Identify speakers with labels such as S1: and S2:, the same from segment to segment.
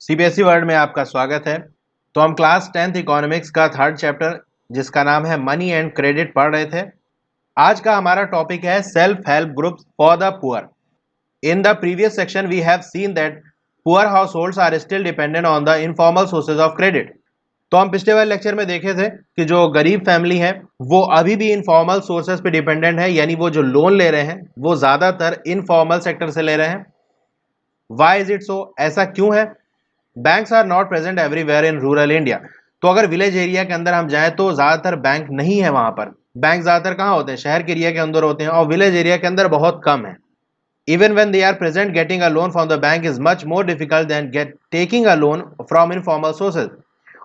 S1: CBSE world में आपका स्वागत है। तो हम क्लास 10th इकोनॉमिक्स का थर्ड चैप्टर जिसका नाम है मनी एंड क्रेडिट पढ़ रहे थे। आज का हमारा टॉपिक है self help groups for the poor. In the previous section we have seen that poor households are still dependent on the informal sources of credit. तो हम पिछले वाले लेक्चर में देखे थे कि जो गरीब फैमिली है वो अभी भी इनफॉर्मल सोर्सेज पे डिपेंडेंट है, यानी वो जो लोन ले रहे हैं वो ज़्यादातर इनफॉर्मल सेक्टर से ले रहे हैं। Why is it so? ऐसा क्यों है? Banks are not present everywhere in rural India. तो अगर विलेज एरिया के अंदर हम जाएं तो ज्यादातर बैंक नहीं है वहां पर। बैंक ज्यादातर कहाँ होते हैं? शहर के एरिया के अंदर होते हैं और विलेज एरिया के अंदर बहुत कम है। Even when they are present, getting a loan from the bank is much more difficult than get taking a loan from informal sources.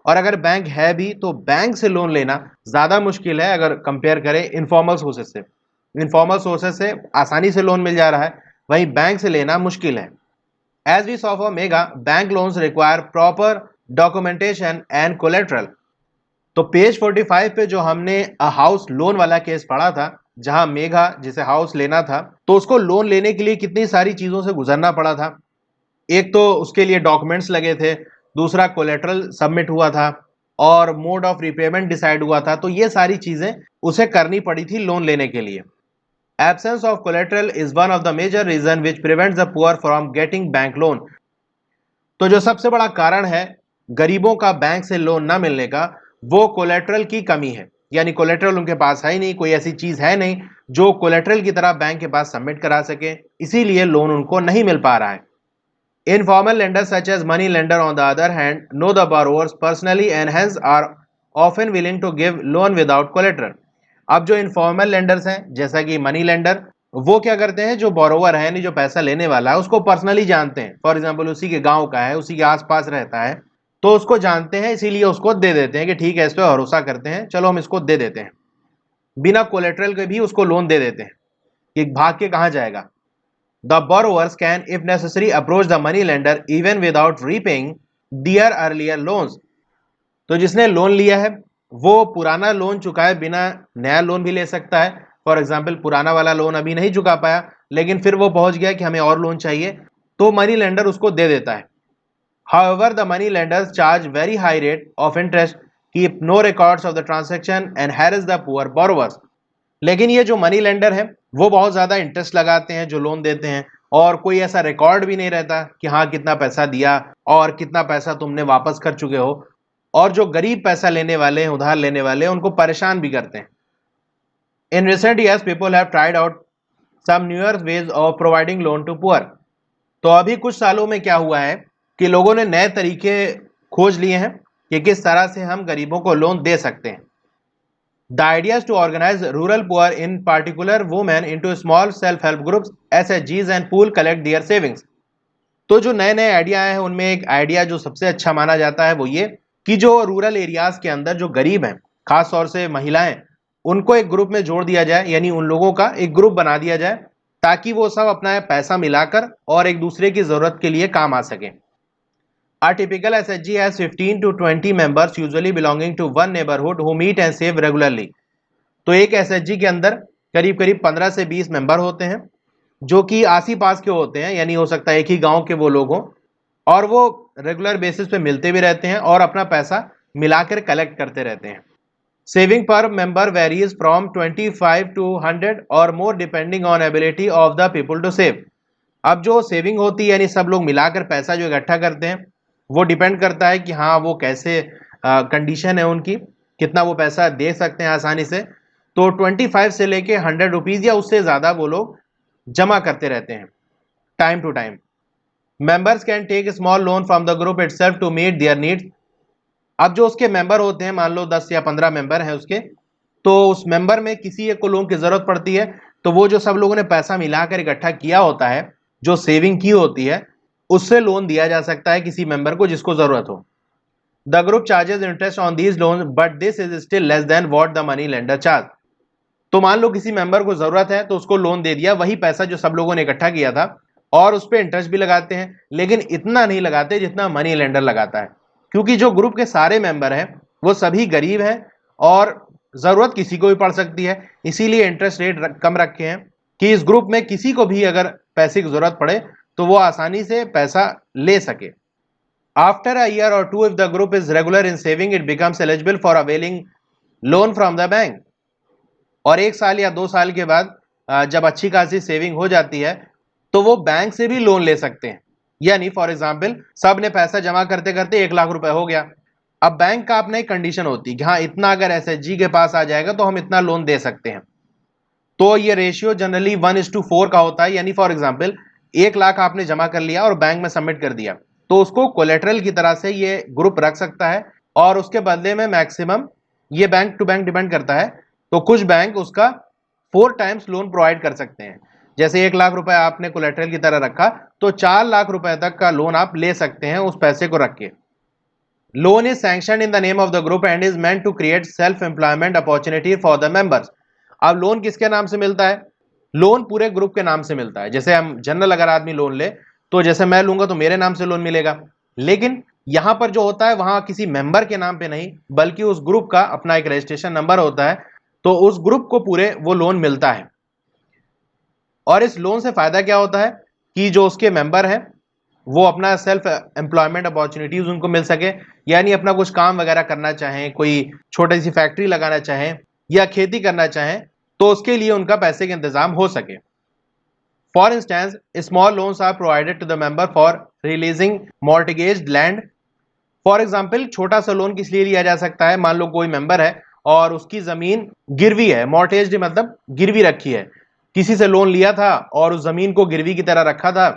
S1: और अगर बैंक है भी तो बैंक से लोन लेना ज्यादा मुश्किल है अगर कंपेयर करें इनफॉर्मल सोर्सेज से। इनफॉर्मल सोर्सेज से आसानी से लोन मिल जा रहा है, वहीं बैंक से लेना मुश्किल है। As we saw for Mega, bank loans require proper documentation and collateral. तो पेज 45 पे जो हमने हाउस लोन वाला केस पढ़ा था, जहां मेघा जिसे हाउस लेना था तो उसको लोन लेने के लिए कितनी सारी चीजों से गुजरना पड़ा था। एक तो उसके लिए डॉक्यूमेंट्स लगे थे, दूसरा कोलेट्रल सबमिट हुआ था और मोड ऑफ रिपेमेंट डिसाइड हुआ था। तो ये सारी चीजें उसे करनी पड़ी थी लोन लेने के लिए। Absence of collateral is one of the major reason which prevents the poor from getting bank loan. तो जो सबसे बड़ा कारण है गरीबों का बैंक से लोन ना मिलने का, वो कोलेट्रल की कमी है। यानी कोलेट्रल उनके पास है ही नहीं, कोई ऐसी चीज है नहीं जो कोलेट्रल की तरह बैंक के पास सबमिट करा सके, इसीलिए लोन उनको नहीं मिल पा रहा है। Informal lender such as money lender on the other hand know the borrowers personally and hence are often willing to give loan without collateral. अब जो इनफॉर्मल लेंडर्स हैं जैसा कि मनी लेंडर, वो क्या करते हैं, जो बोरोवर है यानी जो पैसा लेने वाला है उसको पर्सनली जानते हैं। फॉर एग्जांपल उसी के गांव का है, उसी के आसपास रहता है, तो उसको जानते हैं, इसीलिए उसको दे देते हैं कि ठीक है इस पर भरोसा करते हैं, चलो हम इसको दे देते हैं। बिना कोलेट्रल के भी उसको लोन दे देते हैं कि भाग के कहाँ जाएगा। The borrowers can if necessary approach the money lender even without repaying their earlier loans. तो जिसने लोन लिया है वो पुराना लोन चुकाए बिना नया लोन भी ले सकता है। फॉर एग्जाम्पल पुराना वाला लोन अभी नहीं चुका पाया, लेकिन फिर वो पहुंच गया कि हमें और लोन चाहिए, तो मनी लेंडर उसको दे देता है। However the money lenders charge very high rate of interest, keep no records of the transaction and harass the poor borrowers. लेकिन ये जो मनी लेंडर है वो बहुत ज्यादा इंटरेस्ट लगाते हैं जो लोन देते हैं, और कोई ऐसा रिकॉर्ड भी नहीं रहता कि हाँ कितना पैसा दिया और कितना पैसा तुमने वापस कर चुके हो। और जो गरीब पैसा लेने वाले हैं, उधार लेने वाले हैं, उनको परेशान भी करते हैं। In recent years people have tried out some newer ways of providing loan to poor. तो अभी कुछ सालों में क्या हुआ है कि लोगों ने नए तरीके खोज लिए हैं कि किस तरह से हम गरीबों को लोन दे सकते हैं। The idea is to organise rural poor in particular women into small self help groups एसएचजीज and pool collect their savings. तो जो नए नए आइडिया हैं उनमें एक आइडिया जो सबसे अच्छा माना जाता है वो ये कि जो रूरल एरियाज के अंदर जो गरीब हैं, खास तौर से महिलाएं, उनको एक ग्रुप में जोड़ दिया जाए, यानी उन लोगों का एक ग्रुप बना दिया जाए ताकि वो सब अपना पैसा मिलाकर और एक दूसरे की जरूरत के लिए काम आ सके। A typical SHG has 15 to 20 members usually belonging to one neighborhood who meet and save regularly. तो एक एसएचजी के अंदर करीब करीब 15 से 20 मेंबर होते हैं जो कि आस ही पास के होते हैं, यानी हो सकता है एक ही गांव के वो लोग हों, और वो रेगुलर बेसिस पे मिलते भी रहते हैं और अपना पैसा मिलाकर कलेक्ट करते रहते हैं। सेविंग पर मेंबर वेरीज फ्रॉम 25 टू 100 और more depending on ability of the people to save. अब जो सेविंग होती है यानी सब लोग मिलाकर पैसा जो इकट्ठा करते हैं, वो डिपेंड करता है कि हाँ वो कैसे कंडीशन है उनकी, कितना वो पैसा दे सकते हैं आसानी से। तो 25 से लेके 100 रुपीज़ या उससे ज़्यादा वो लोग जमा करते रहते हैं time to time. Members can take small loan from the group itself to meet their needs. अब जो उसके मेंबर होते हैं, मान लो 10 या 15 मेंबर हैं उसके, तो उस मेंबर में किसी एक को लोन की जरूरत पड़ती है, तो वो जो सब लोगों ने पैसा मिलाकर इकट्ठा किया होता है, जो सेविंग की होती है, उससे लोन दिया जा सकता है किसी मेंबर को जिसको जरूरत हो। The group charges interest on these loan but this is still less than what the money lender charge. तो मान लो किसी मेंबर को जरूरत है तो उसको लोन दे दिया, वही पैसा जो सब लोगों ने इकट्ठा किया था, और उस पर इंटरेस्ट भी लगाते हैं, लेकिन इतना नहीं लगाते जितना मनी लेंडर लगाता है, क्योंकि जो ग्रुप के सारे मेंबर हैं वो सभी गरीब हैं और जरूरत किसी को भी पड़ सकती है, इसीलिए इंटरेस्ट रेट कम रखे हैं कि इस ग्रुप में किसी को भी अगर पैसे की जरूरत पड़े तो वो आसानी से पैसा ले सके। After a year or two, if the group is regular in saving, it becomes eligible for availing loan from the bank. और 1 साल या 2 साल के बाद जब अच्छी खासी सेविंग हो जाती है तो वो बैंक से भी लोन ले सकते हैं। यानी फॉर एग्जाम्पल सब ने पैसा जमा करते करते 1 लाख रुपए हो गया। अब बैंक का अपना एक कंडीशन होती है कि हाँ इतना अगर एसएचजी के पास आ जाएगा तो हम इतना लोन दे सकते हैं। तो ये रेशियो जनरली 1:4 का होता है। यानी फॉर एग्जाम्पल 1 लाख आपने जमा कर लिया और बैंक में सबमिट कर दिया तो उसको कोलेटरल की तरह से ये ग्रुप रख सकता है और उसके बदले में मैक्सिमम, ये बैंक टू बैंक डिपेंड करता है, तो कुछ बैंक उसका 4 टाइम्स लोन प्रोवाइड कर सकते हैं। जैसे 1 लाख रुपए आपने कोलेटरल की तरह रखा तो 4 लाख रुपए तक का लोन आप ले सकते हैं उस पैसे को रख के। Loan is sanctioned in the name of the group and is meant to create self employment opportunity for the members. अब लोन किसके नाम से मिलता है? लोन पूरे ग्रुप के नाम से मिलता है। जैसे हम जनरल अगर आदमी लोन ले तो जैसे मैं लूंगा तो मेरे नाम से लोन मिलेगा, लेकिन यहां पर जो होता है वहां किसी मेंबर के नाम पे नहीं बल्कि उस ग्रुप का अपना एक रजिस्ट्रेशन नंबर होता है, तो उस ग्रुप को पूरे वो लोन मिलता है। और इस लोन से फायदा क्या होता है कि जो उसके मेंबर है वो अपना सेल्फ एम्प्लॉयमेंट अपॉर्चुनिटीज उनको मिल सके, यानी अपना कुछ काम वगैरह करना चाहें, कोई छोटी सी फैक्ट्री लगाना चाहें या खेती करना चाहें तो उसके लिए उनका पैसे का इंतजाम हो सके। For instance small loans are provided to the member for releasing mortgaged land. For example छोटा सा लोन किस लिए लिया जा सकता है? मान लो कोई मेंबर है और उसकी जमीन गिरवी है, मॉर्टेज्ड मतलब गिरवी रखी है, किसी से लोन लिया था और उस जमीन को गिरवी की तरह रखा था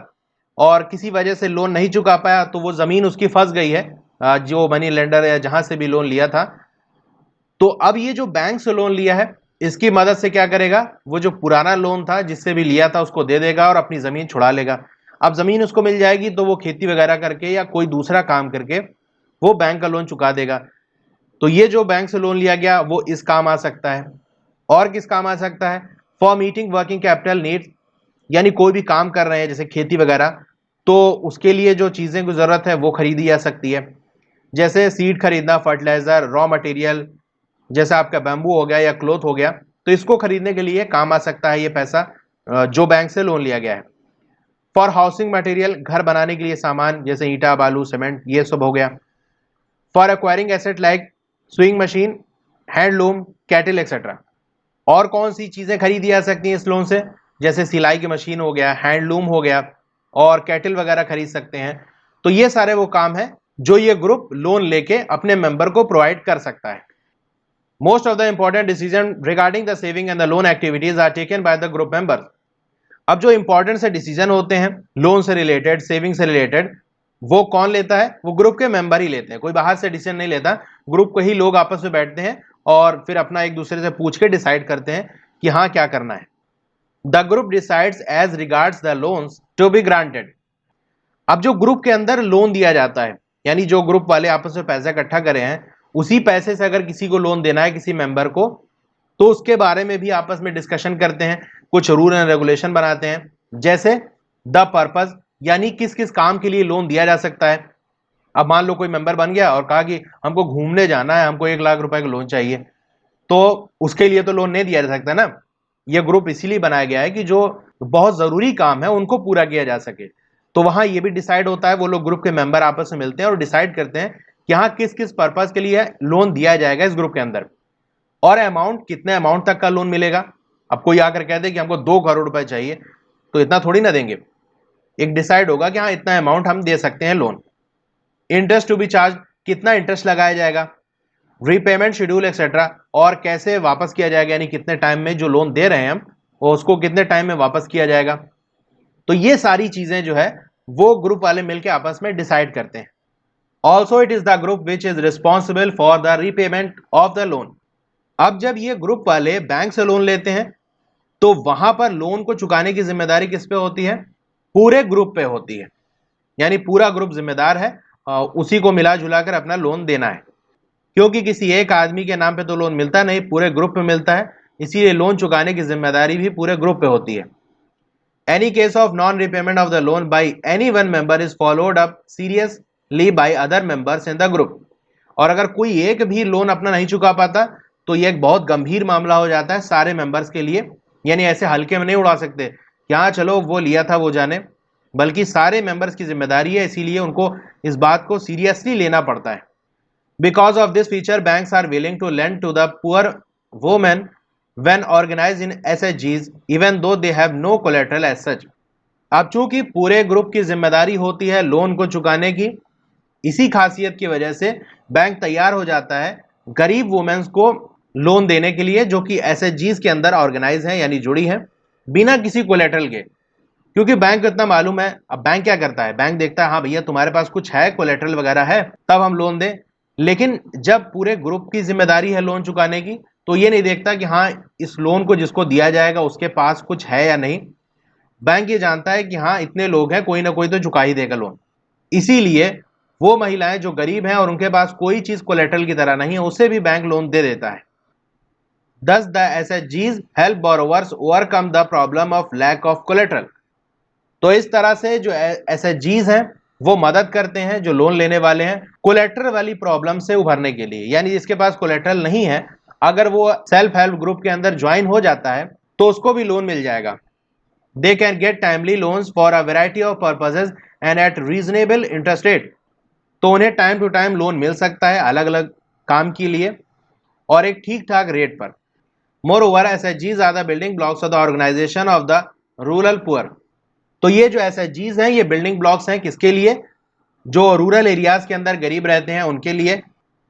S1: और किसी वजह से लोन नहीं चुका पाया तो वो जमीन उसकी फंस गई है, जो मनी लेंडर या जहां से भी लोन लिया था। तो अब ये जो बैंक से लोन लिया है इसकी मदद से क्या करेगा, वो जो पुराना लोन था जिससे भी लिया था उसको दे देगा और अपनी जमीन छुड़ा लेगा। अब जमीन उसको मिल जाएगी तो वो खेती वगैरह करके या कोई दूसरा काम करके वो बैंक का लोन चुका देगा। तो ये जो बैंक से लोन लिया गया वो इस काम आ सकता है। और किस काम आ सकता है? For meeting working capital needs, यानी कोई भी काम कर रहे हैं जैसे खेती वगैरह, तो उसके लिए जो चीज़ें की ज़रूरत है वो खरीदी जा सकती है। जैसे सीड खरीदना, फर्टिलाइजर, रॉ मटेरियल, जैसे आपका बैम्बू हो गया या क्लोथ हो गया, तो इसको खरीदने के लिए काम आ सकता है ये पैसा जो बैंक से लोन लिया गया है। फॉर हाउसिंग मटेरियल, घर बनाने के लिए सामान जैसे ईंटा, बालू, सीमेंट, ये सब हो गया। For acquiring asset like swing machine, handloom, cattle etcetera. और कौन सी चीज़ें खरीदी जा सकती हैं इस लोन से? जैसे सिलाई की मशीन हो गया, हैंडलूम हो गया और कैटल वगैरह खरीद सकते हैं। तो ये सारे वो काम है जो ये ग्रुप लोन लेके अपने मेंबर को प्रोवाइड कर सकता है। Most of the important decision regarding the saving and the loan activities are taken by the group members. अब जो इंपॉर्टेंट से डिसीजन होते हैं लोन से रिलेटेड, सेविंग से रिलेटेड, वो कौन लेता है? वो ग्रुप के मेंबर ही लेते हैं, कोई बाहर से डिसीजन नहीं लेता। ग्रुप के ही लोग आपस में बैठते हैं और फिर अपना एक दूसरे से पूछ के डिसाइड करते हैं कि हाँ क्या करना है। The group decides as regards the loans to be granted. अब जो ग्रुप के अंदर लोन दिया जाता है, यानी जो ग्रुप वाले आपस में पैसा इकट्ठा करे हैं उसी पैसे से अगर किसी को लोन देना है किसी मेंबर को, तो उसके बारे में भी आपस में डिस्कशन करते हैं, कुछ रूल एंड रेगुलेशन बनाते हैं। जैसे द पर्पस, यानी किस किस काम के लिए लोन दिया जा सकता है। अब मान लो कोई मेंबर बन गया और कहा कि हमको घूमने जाना है, हमको 1 लाख रुपए का लोन चाहिए, तो उसके लिए तो लोन नहीं दिया जा सकता ना। यह ग्रुप इसीलिए बनाया गया है कि जो बहुत जरूरी काम है उनको पूरा किया जा सके। तो वहां यह भी डिसाइड होता है, वो लोग ग्रुप के मेंबर आपस में मिलते हैं और डिसाइड करते हैं कि हाँ किस किस पर्पज के लिए लोन दिया जाएगा इस ग्रुप के अंदर और अमाउंट, कितने अमाउंट तक का लोन मिलेगा। अब कोई आकर कह दे कि हमको 2 करोड़ रुपए चाहिए तो इतना थोड़ी ना देंगे, एक डिसाइड होगा कि हाँ इतना अमाउंट हम दे सकते हैं loan. Interest to be charge, कितना इंटरेस्ट लगाया जाएगा, रीपेमेंट शेड्यूल एक्सेट्रा, और कैसे वापस किया जाएगा, यानी कितने टाइम में जो लोन दे रहे हैं हम वो उसको कितने टाइम में वापस किया जाएगा। तो ये सारी चीजें जो है वो ग्रुप वाले मिलकर आपस में डिसाइड करते हैं। Also it is the group which is responsible for the repayment of the loan. अब जब ये ग्रुप वाले बैंक से लोन लेते हैं तो वहां पर लोन को चुकाने की जिम्मेदारी किस पे होती है? पूरे ग्रुप पे होती है, यानी पूरा ग्रुप जिम्मेदार है उसी को मिला जुला कर अपना लोन देना है, क्योंकि किसी एक आदमी के नाम पे तो लोन मिलता नहीं, पूरे ग्रुप में मिलता है, इसीलिए लोन चुकाने की जिम्मेदारी भी पूरे ग्रुप पे होती है। Any case of non repayment of the loan by any one member is followed up seriously by other members in the group. और अगर कोई एक भी लोन अपना नहीं चुका पाता तो यह एक बहुत गंभीर मामला हो जाता है सारे मेंबर्स के लिए, यानी ऐसे हल्के में नहीं उड़ा सकते कि हाँ चलो वो लिया था वो जाने, बल्कि सारे मेंबर्स की जिम्मेदारी है, इसीलिए उनको इस बात को सीरियसली लेना पड़ता है। Because of this feature banks are willing to lend to the poor women when organized in SHGs even though they have no collateral as such। अब चूंकि पूरे ग्रुप की जिम्मेदारी होती है लोन को चुकाने की, इसी खासियत की वजह से बैंक तैयार हो जाता है गरीब वुमेन्स को लोन देने के लिए जो कि SHGs के अंदर ऑर्गेनाइज है यानी जुड़ी है बिना किसी कोलेटरल के। क्योंकि बैंक को इतना मालूम है, अब बैंक क्या करता है, बैंक देखता है हाँ भैया तुम्हारे पास कुछ है, कोलेटरल वगैरह है, तब हम लोन दें। लेकिन जब पूरे ग्रुप की जिम्मेदारी है लोन चुकाने की, तो ये नहीं देखता कि हाँ इस लोन को जिसको दिया जाएगा उसके पास कुछ है या नहीं। बैंक ये जानता है कि हाँ इतने लोग हैं, कोई ना कोई तो चुका ही देगा लोन। इसीलिए वो महिलाएं जो गरीब हैं और उनके पास कोई चीज कोलेटरल की तरह नहीं है, उसे भी बैंक लोन दे देता है। Thus the SHGs help borrowers overcome the problem of lack of collateral। तो इस तरह से जो SHGs हैं वो मदद करते हैं जो लोन लेने वाले हैं कोलेटरल वाली प्रॉब्लम से उभरने के लिए। यानी जिसके पास कोलेटरल नहीं है, अगर वो सेल्फ हेल्प ग्रुप के अंदर ज्वाइन हो जाता है तो उसको भी लोन मिल जाएगा। They can get timely loans for a variety of purposes and eight reasonable interest rate. तो उन्हें टाइम टू टाइम लोन मिल सकता है अलग अलग काम के लिए और एक ठीक ठाक रेट पर। Moreover SHGs are the building blocks of the organization of the rural poor. तो ये जो SHGs हैं ये बिल्डिंग ब्लॉक्स हैं किसके लिए, जो रूरल एरियाज के अंदर गरीब रहते हैं उनके लिए।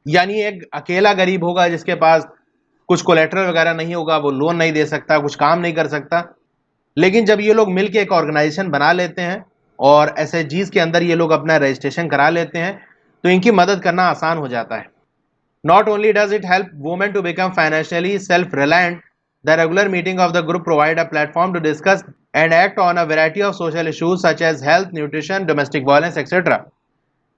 S1: यानी एक अकेला गरीब होगा जिसके पास कुछ कोलेटरल वगैरह नहीं होगा, वो लोन नहीं दे सकता, कुछ काम नहीं कर सकता। लेकिन जब ये लोग मिलकर एक ऑर्गेनाइजेशन बना लेते हैं और SHGs के अंदर ये लोग अपना रजिस्ट्रेशन करा लेते हैं तो इनकी मदद करना आसान हो जाता है। Not only does it help women to become financially self reliant, the regular meeting of the group provide a platform to discuss and act on a variety of social issues such as health, nutrition, domestic violence etcetera.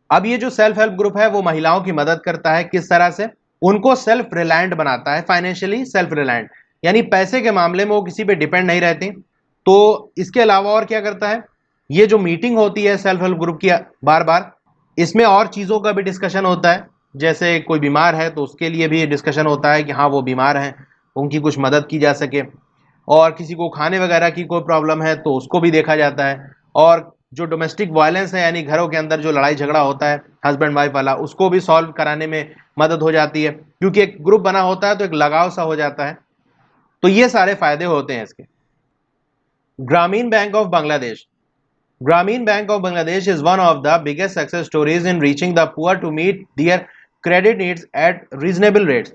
S1: अब ये जो self help group है वो महिलाओं की मदद करता है, किस तरह से, उनको सेल्फ रिलायंट बनाता है, फाइनेंशियली सेल्फ रिलायंट, यानी पैसे के मामले में वो किसी पे डिपेंड नहीं रहती। तो इसके अलावा और क्या करता है, ये जो मीटिंग होती है सेल्फ हेल्प ग्रुप की बार बार, इसमें और चीज़ों का भी डिस्कशन होता है। जैसे कोई बीमार है तो उसके लिए भी डिस्कशन होता है कि हाँ वो बीमार हैं, उनकी कुछ मदद की जा सके। और किसी को खाने वगैरह की कोई प्रॉब्लम है तो उसको भी देखा जाता है। और जो डोमेस्टिक वायलेंस है यानी घरों के अंदर जो लड़ाई झगड़ा होता है हस्बैंड वाइफ वाला, उसको भी सॉल्व कराने में मदद हो जाती है, क्योंकि एक ग्रुप बना होता है तो एक लगाव सा हो जाता है। तो ये सारे फायदे होते हैं इसके। ग्रामीण bank of Bangladesh. Grameen Bank of Bangladesh is one of the biggest success stories in reaching the poor to meet their credit needs at reasonable rates।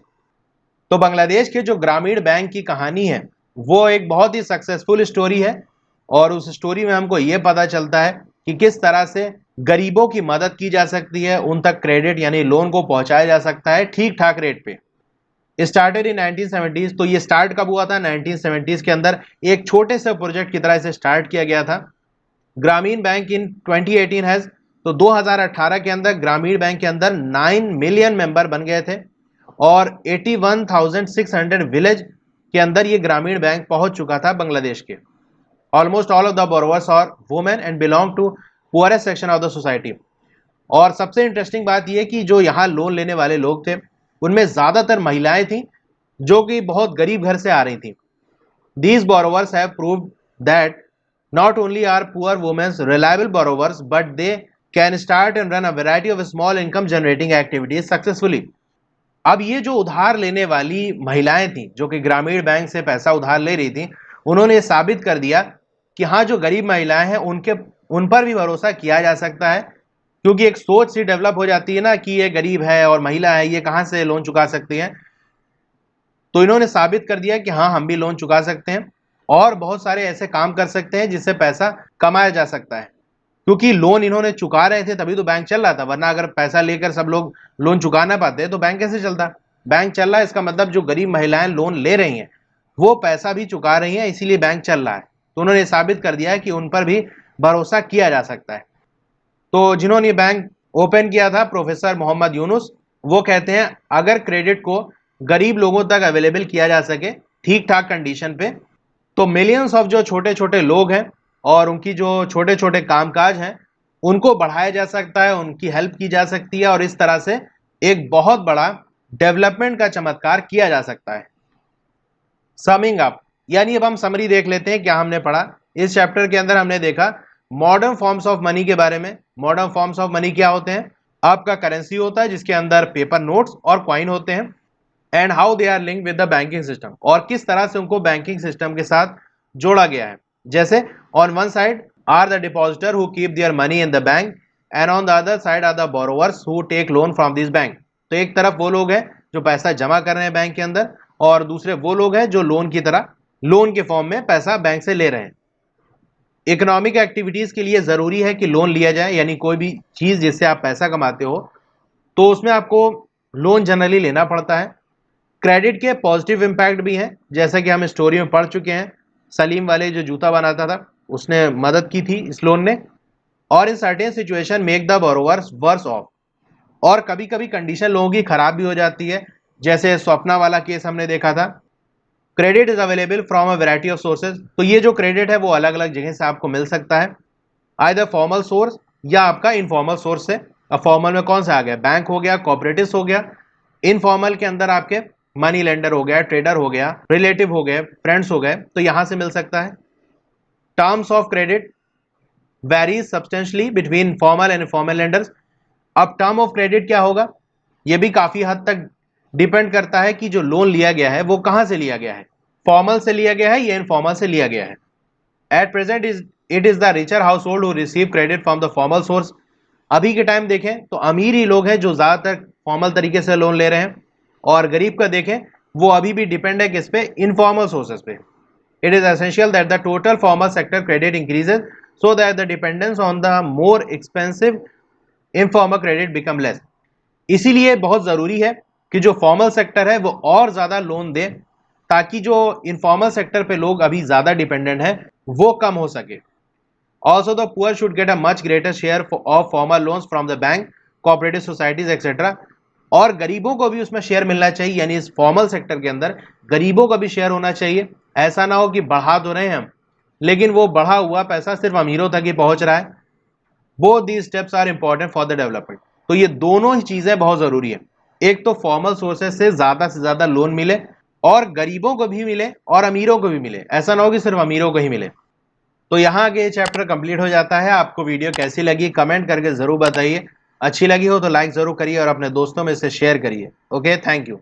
S1: तो बांग्लादेश के जो ग्रामीण बैंक की कहानी है वो एक बहुत ही सक्सेसफुल स्टोरी है और उस स्टोरी में हमको ये पता चलता है कि किस तरह से गरीबों की मदद की जा सकती है, उन तक क्रेडिट यानी लोन को पहुंचाया जा सकता है ठीक ठाक रेट पे। Started in 1970s। तो ये स्टार्ट कब हुआ था, 1970s के अंदर एक छोटे से प्रोजेक्ट की तरह से स्टार्ट किया गया था। ग्रामीण बैंक इन 2018 हैज, तो 2018 के अंदर ग्रामीण बैंक के अंदर 9 मिलियन मेंबर बन गए थे और 81,600 विलेज के अंदर ये ग्रामीण बैंक पहुंच चुका था बांग्लादेश के। Almost all of the borrowers are women and belong to poorest section of the society. और सबसे इंटरेस्टिंग बात यह कि जो यहाँ लोन लेने वाले लोग थे उनमें ज्यादातर महिलाएं थीं जो कि बहुत गरीब घर से आ रही थीं। These borrowers have proved that not only are poor women reliable borrowers, but they can start and run a variety of small income generating activities successfully। अब ये जो उधार लेने वाली महिलाएं थीं जो कि ग्रामीण बैंक से पैसा उधार ले रही थीं, उन्होंने साबित कर दिया कि हाँ जो गरीब महिलाएं हैं उन पर भी भरोसा किया जा सकता है। क्योंकि एक सोच सी डेवलप हो जाती है ना कि ये गरीब है और महिला है, ये कहाँ से लोन चुका सकती है। तो इन्होंने साबित कर दिया कि हाँ हम भी लोन चुका सकते हैं और बहुत सारे ऐसे काम कर सकते हैं जिससे पैसा कमाया जा सकता है। क्योंकि लोन इन्होंने चुका रहे थे तभी तो बैंक चल रहा था, वरना अगर पैसा लेकर सब लोग लोन चुका ना पाते तो बैंक कैसे चलता। बैंक चल रहा है इसका मतलब जो गरीब महिलाएं लोन ले रही हैं वो पैसा भी चुका रही हैं, इसीलिए बैंक चल रहा है। तो उन्होंने साबित कर दिया है कि उन पर भी भरोसा किया जा सकता है। तो जिन्होंने बैंक ओपन किया था प्रोफेसर मोहम्मद यूनुस, वो कहते हैं अगर क्रेडिट को गरीब लोगों तक अवेलेबल किया जा सके ठीक ठाक कंडीशन पे तो मिलियंस ऑफ जो छोटे छोटे लोग हैं और उनकी जो छोटे छोटे कामकाज हैं उनको बढ़ाया जा सकता है, उनकी हेल्प की जा सकती है और इस तरह से एक बहुत बड़ा डेवलपमेंट का चमत्कार किया जा सकता है। समिंग अप, यानी अब हम समरी देख लेते हैं क्या हमने पढ़ा इस चैप्टर के अंदर। हमने देखा मॉडर्न फॉर्म्स ऑफ मनी के बारे में। मॉडर्न फॉर्म्स ऑफ मनी क्या होते हैं? आपका करेंसी होता है जिसके अंदर पेपर नोट्स और कॉइन होते हैं, and how they are link with the banking system, और किस तरह से उनको बैंकिंग सिस्टम के साथ जोड़ा गया है। जैसे on one side are the depositor who keep their money in the bank, and on the other side are the borrowers who take loan from this bank. तो एक तरफ वो लोग हैं जो पैसा जमा कर रहे हैं बैंक के अंदर, और दूसरे वो लोग हैं जो लोन की तरह, लोन के फॉर्म में पैसा बैंक से ले रहे हैं। इकोनॉमिक एक्टिविटीज के लिए जरूरी है कि लोन लिया जाए, यानी कोई भी चीज जिससे आप पैसा कमाते हो तो उसमें आपको लोन जनरली लेना पड़ता है। क्रेडिट के पॉजिटिव इम्पैक्ट भी हैं, जैसा कि हम स्टोरी में पढ़ चुके हैं। सलीम वाले जो जूता बनाता था उसने मदद की थी इस लोन ने। और in certain situation make the borrowers worse off, और कभी कभी कंडीशन लोगों की खराब भी हो जाती है, जैसे स्वप्ना वाला केस हमने देखा था। Credit is available from a variety of sources, तो ये जो क्रेडिट है वो अलग अलग जगह से आपको मिल सकता है, आइदर फॉर्मल सोर्स या आपका इनफॉर्मल सोर्स से। अब फॉर्मल में कौन सा आ गया? बैंक हो गया, कोऑपरेटिव हो गया। इनफॉर्मल के अंदर आपके मनी लेंडर हो गया, ट्रेडर हो गया, रिलेटिव हो गए, फ्रेंड्स हो गए, तो यहां से मिल सकता है। Terms of credit varies substantially between formal and informal lenders. अब टर्म ऑफ क्रेडिट क्या होगा? यह भी काफी हद तक डिपेंड करता है कि जो लोन लिया गया है वो कहां से लिया गया है, फॉर्मल से लिया गया है या इनफॉर्मल से लिया गया है। At present it is the richer household who receive credit from the formal source. अभी के टाइम देखें तो अमीर ही लोग हैं जो ज्यादातर फॉर्मल तरीके से लोन ले रहे हैं, और गरीब का देखें वो अभी भी डिपेंड है किस पे? इनफॉर्मल सोर्सेज पे। It is essential that the total formal sector credit increases so that the dependence on the more expensive informal credit become less. इसीलिए बहुत जरूरी है कि जो फॉर्मल सेक्टर है वो और ज्यादा लोन दे, ताकि जो इनफॉर्मल सेक्टर पे लोग अभी ज्यादा डिपेंडेंट है वो कम हो सके। Also the poor should get a much greater share of formal loans from the bank, cooperative societies etcetera. और गरीबों को भी उसमें शेयर मिलना चाहिए, यानी इस फॉर्मल सेक्टर के अंदर गरीबों का भी शेयर होना चाहिए। ऐसा ना हो कि बढ़ा तो रहे हैं हम, लेकिन वो बढ़ा हुआ पैसा सिर्फ अमीरों तक ही पहुंच रहा है। Both these steps are important for the development. तो ये दोनों ही चीजें बहुत जरूरी है। एक तो फॉर्मल सोर्सेज से ज्यादा लोन मिले, और गरीबों को भी मिले और अमीरों को भी मिले, ऐसा ना हो कि सिर्फ अमीरों को ही मिले। तो यहाँ आगे ये चैप्टर कंप्लीट हो जाता है। आपको वीडियो कैसी लगी कमेंट करके जरूर बताइए। अच्छी लगी हो तो लाइक जरूर करिए और अपने दोस्तों में इसे शेयर करिए। Okay, thank you.